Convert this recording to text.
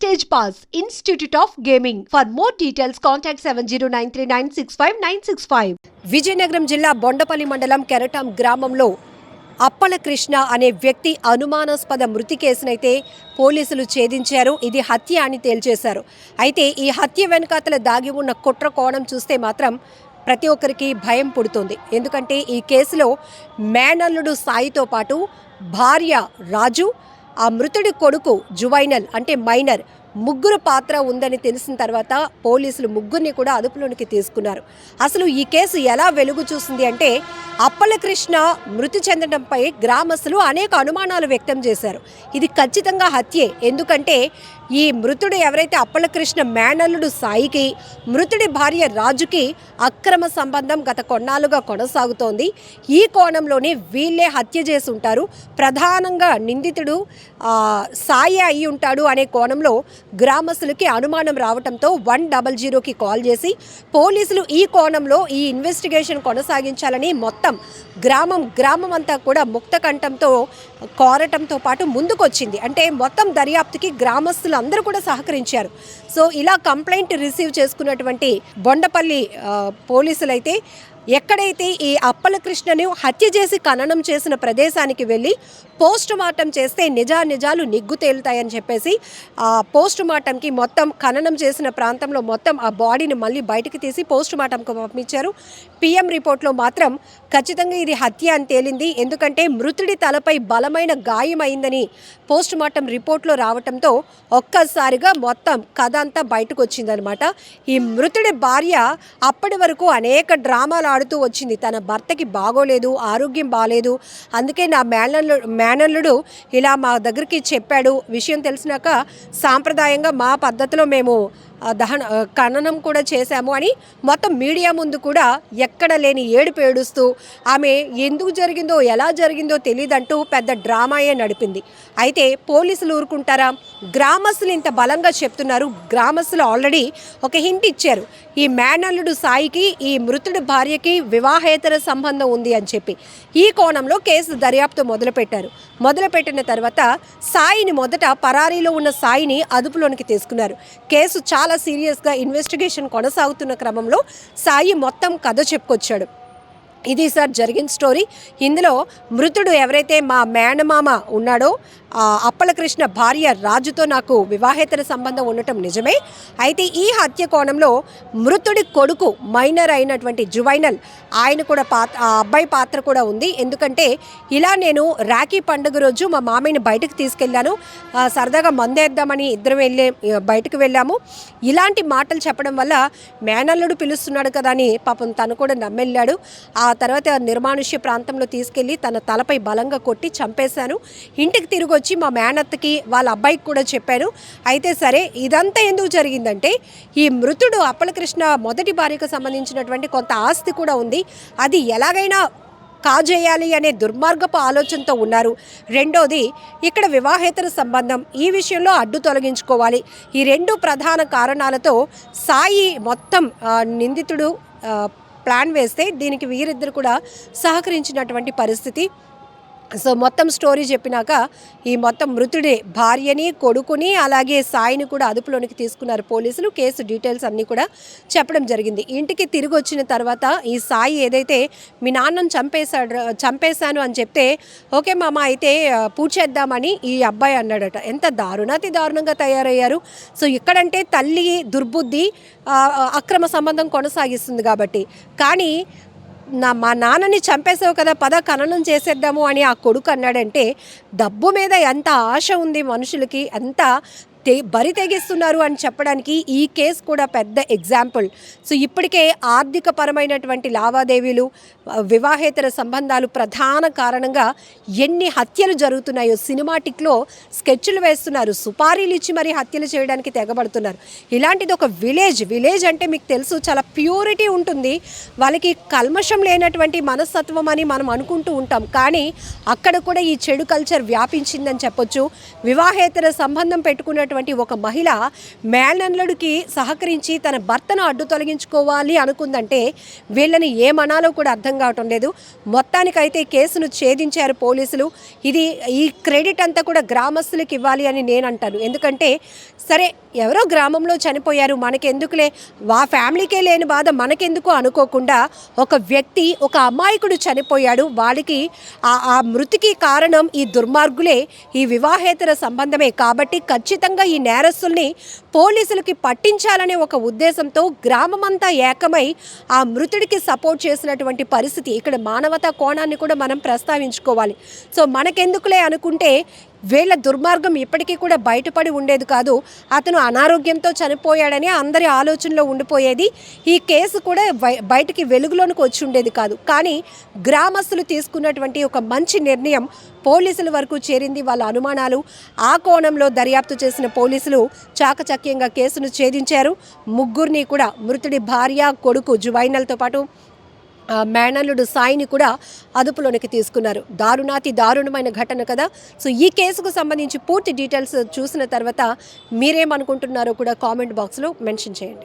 Stage Pass, Institute of Gaming. For more details, contact 7093965965. Vizianagaram జిల్లా బొండపల్లి మండలం కెరటం గ్రామంలో అప్పల కృష్ణ అనే వ్యక్తి అనుమానాస్పద మృతి కేసునైతే పోలీసులు ఛేదించారు. ఇది హత్య అని తేల్చేశారు. అయితే ఈ హత్య వెనుకాతల దాగి ఉన్న కుట్ర కోణం చూస్తే మాత్రం ప్రతి ఒక్కరికి భయం పుడుతుంది. ఎందుకంటే ఈ కేసులో మేనల్లుడు సాయితో పాటు భార్య రాజు, ఆ మృతుడి కొడుకు జువైనల్ అంటే మైనర్ ముగ్గురు పాత్ర ఉందని తెలిసిన తర్వాత పోలీసులు ముగ్గురిని కూడా అదుపులోనికి తీసుకున్నారు. అసలు ఈ కేసు ఎలా వెలుగు చూసింది అంటే అప్పల కృష్ణ మృతి చెందడంపై గ్రామస్తులు అనేక అనుమానాలు వ్యక్తం చేశారు. ఇది ఖచ్చితంగా హత్యే. ఎందుకంటే ఈ మృతుడు ఎవరైతే అప్పల కృష్ణ మేనల్లుడు సాయికి, మృతుడి భార్య రాజుకి అక్రమ సంబంధం గత కొన్నాళ్ళుగా కొనసాగుతోంది. ఈ కోణంలోనే వీళ్ళే హత్య చేసి ఉంటారు. ప్రధానంగా నిందితుడు సాయి అయి ఉంటాడు అనే కోణంలో గ్రామస్తులకి అనుమానం రావడంతో 100కి కాల్ చేసి పోలీసులు ఈ కోణంలో ఈ ఇన్వెస్టిగేషన్ కొనసాగించాలని మొత్తం గ్రామం అంతా కూడా ముక్త కంఠంతో కోరటంతో పాటు ముందుకొచ్చింది. అంటే మొత్తం దర్యాప్తుకి గ్రామస్తులు అందరూ కూడా సహకరించారు. సో ఇలా కంప్లైంట్ రిసీవ్ చేసుకున్నటువంటి బొండపల్లి పోలీసులైతే ఎక్కడైతే ఈ అప్పల కృష్ణను హత్య చేసి ఖననం చేసిన ప్రదేశానికి వెళ్ళి పోస్ట్ మార్టం చేస్తే నిజాలు నిగ్గు తేలుతాయని చెప్పేసి ఆ పోస్ట్ మార్టంకి మొత్తం ఖననం చేసిన ప్రాంతంలో మొత్తం ఆ బాడీని మళ్ళీ బయటకు తీసి పోస్ట్ మార్టంకు పంపించారు. పిఎం రిపోర్ట్లో మాత్రం ఖచ్చితంగా ఇది హత్య అని తేలింది. ఎందుకంటే మృతుడి తలపై బలమైన గాయమైందని పోస్ట్ మార్టం రిపోర్ట్లో రావడంతో ఒక్కసారిగా మొత్తం కథ అంతా బయటకు వచ్చిందనమాట. ఈ మృతుడి భార్య అప్పటి వరకు అనేక డ్రామాలు ఆడుతూ వచ్చింది. తన భర్తకి బాగోలేదు, ఆరోగ్యం బాగలేదు, అందుకే నా మేనల్లుడు ఇలా మా దగ్గరికి చెప్పాడు. విషయం తెలిసినాక సాంప్రదాయంగా మా పద్ధతిలో మేము ఖననం కూడా చేశాము అని మొత్తం మీడియా ముందు కూడా ఎక్కడ లేని ఏడుపు ఏడుస్తూ ఆమె ఎందుకు జరిగిందో ఎలా జరిగిందో తెలియదంటూ పెద్ద డ్రామాయే నడిపింది. అయితే పోలీసులు ఊరుకుంటారా? గ్రామస్తులు ఇంత బలంగా చెప్తున్నారు. గ్రామస్తులు ఆల్రెడీ ఒక హింట్ ఇచ్చారు. ఈ మేనల్లుడు సాయికి ఈ మృతుడి భార్యకి వివాహేతర సంబంధం ఉంది అని చెప్పి ఈ కోణంలో కేసు దర్యాప్తు మొదలుపెట్టిన తర్వాత సాయిని మొదట పరారీలో ఉన్న సాయిని అదుపులోనికి తీసుకున్నారు. కేసు చాలా సీరియస్గా ఇన్వెస్టిగేషన్ కొనసాగుతున్న క్రమంలో సాయి మొత్తం కథ చెప్పుకొచ్చాడు. ఇది సార్ జరిగిన స్టోరీ. ఇందులో మృతుడు ఎవరైతే మా మేనమామ ఉన్నాడో అప్పల కృష్ణ భార్య రాజుతో నాకు వివాహేతర సంబంధం ఉండటం నిజమే. అయితే ఈ హత్య కోణంలో మృతుడి కొడుకు మైనర్ అయినటువంటి జువైనల్ ఆయన కూడా ఆ అబ్బాయి పాత్ర కూడా ఉంది. ఎందుకంటే ఇలా నేను రాఖీ పండుగ రోజు మా మామయ్యని బయటకు తీసుకెళ్ళాను, సరదాగా మందేద్దామని ఇద్దరం బయటకు వెళ్ళాము. ఇలాంటి మాటలు చెప్పడం వల్ల మేనల్లుడు పిలుస్తున్నాడు కదా అని పాపం తను కూడా నమ్మెళ్ళాడు. ఆ తర్వాత నిర్మానుష్య ప్రాంతంలో తీసుకెళ్ళి తన తలపై బలంగా కొట్టి చంపేశాను. ఇంటికి తిరిగి వచ్చి మా మేనత్తకి వాళ్ళ అబ్బాయికి కూడా చెప్పాను. అయితే సరే ఇదంతా ఎందుకు జరిగిందంటే ఈ మృతుడు అప్పల కృష్ణ మొదటి భార్యకు సంబంధించినటువంటి కొంత ఆస్తి కూడా ఉంది. అది ఎలాగైనా కాజేయాలి అనే దుర్మార్గపు ఆలోచనతో ఉన్నారు. రెండోది ఇక్కడ వివాహేతర సంబంధం, ఈ విషయంలో అడ్డు తొలగించుకోవాలి. ఈ రెండు ప్రధాన కారణాలతో సాయి మొత్తం నిందితుడు ప్లాన్ వేస్తే దీనికి వీరిద్దరు కూడా సహకరించినటువంటి పరిస్థితి. సో మొత్తం స్టోరీ చెప్పినాక ఈ మొత్తం మృతుడి భార్యని, కొడుకుని, అలాగే సాయిని కూడా అదుపులోనికి తీసుకున్నారు పోలీసులు. కేసు డీటెయిల్స్ అన్నీ కూడా చెప్పడం జరిగింది. ఇంటికి తిరిగి వచ్చిన తర్వాత ఈ సాయి ఏదైతే మీ నాన్నను చంపేశాను అని చెప్తే ఓకే మామ అయితే పూజ చేద్దామని ఈ అబ్బాయి అన్నాడట. ఎంత దారుణంగా తయారయ్యారు. సో ఇక్కడంటే తల్లి దుర్బుద్ధి అక్రమ సంబంధం కొనసాగిస్తుంది కాబట్టి, కానీ మా నాన్నని చంపేసావు కదా, పద ఖననం చేసేద్దాము అని ఆ కొడుకు అన్నాడంటే డబ్బు మీద ఎంత ఆశ ఉంది మనుషులకి, ఎంత బరి తెగిస్తున్నారు అని చెప్పడానికి ఈ కేసు కూడా పెద్ద ఎగ్జాంపుల్. సో ఇప్పటికే ఆర్థిక పరమైనటువంటి లావాదేవీలు, వివాహేతర సంబంధాలు ప్రధాన కారణంగా ఎన్ని హత్యలు జరుగుతున్నాయో సినిమాటిక్లో స్కెచ్లు వేస్తున్నారు, సుపారీలు ఇచ్చి మరీ హత్యలు చేయడానికి తెగబడుతున్నారు. ఇలాంటిది ఒక విలేజ్ అంటే మీకు తెలుసు చాలా ప్యూరిటీ ఉంటుంది, వాళ్ళకి కల్మషం లేనటువంటి మనస్తత్వం అని మనం అనుకుంటూ ఉంటాం. కానీ అక్కడ కూడా ఈ చెడు కల్చర్ వ్యాపించిందని చెప్పొచ్చు. వివాహేతర సంబంధం పెట్టుకున్నటువంటి ఉన్నటువంటి ఒక మహిళ మేనల్లుడికి సహకరించి తన భర్తను అడ్డు తొలగించుకోవాలి అనుకుందంటే వీళ్ళని ఏమనాలో కూడా అర్థం కావటం లేదు. మొత్తానికైతే కేసును ఛేదించారు పోలీసులు. ఈ క్రెడిట్ అంతా కూడా గ్రామస్తులకు ఇవ్వాలి అని నేను అంటాను. ఎందుకంటే సరే ఎవరో గ్రామంలో చనిపోయారు, మనకెందుకులే, ఫ్యామిలీకే లేని బాధ మనకెందుకు అనుకోకుండా ఒక వ్యక్తి, ఒక అమాయకుడు చనిపోయాడు. వాడికి ఆ మృతికి కారణం ఈ దుర్మార్గులే, ఈ వివాహేతర సంబంధమే. కాబట్టి ఖచ్చితంగా ఈ నేరస్తుల్ని పోలీసులకి పట్టించాలనే ఒక ఉద్దేశంతో గ్రామమంతా ఏకమై ఆ మృతుడికి సపోర్ట్ చేసినటువంటి పరిస్థితి. ఇక్కడ మానవతా కోణాన్ని కూడా మనం ప్రస్తావించుకోవాలి. సో మనకెందుకులే అనుకుంటే వీళ్ళ దుర్మార్గం ఇప్పటికీ కూడా బయటపడి ఉండేది కాదు. అతను అనారోగ్యంతో చనిపోయాడని అందరి ఆలోచనలో ఉండిపోయేది. ఈ కేసు కూడా బయటికి వెలుగులోనికి వచ్చి ఉండేది కాదు. కానీ గ్రామస్తులు తీసుకున్నటువంటి ఒక మంచి నిర్ణయం పోలీసుల వరకు చేరింది. వాళ్ళ అనుమానాలు ఆ కోణంలో దర్యాప్తు చేసిన పోలీసులు చాకచక్యంగా కేసును ఛేదించారు. ముగ్గురిని కూడా, మృతుడి భార్య, కొడుకు జువైనల్తో పాటు మేనల్లుడు సాయిని కూడా అదుపులోనికి తీసుకున్నారు. దారుణమైన ఘటన కదా. సో ఈ కేసుకు సంబంధించి పూర్తి డీటెయిల్స్ చూసిన తర్వాత మీరేమనుకుంటున్నారో కూడా కామెంట్ బాక్స్లో మెన్షన్ చేయండి.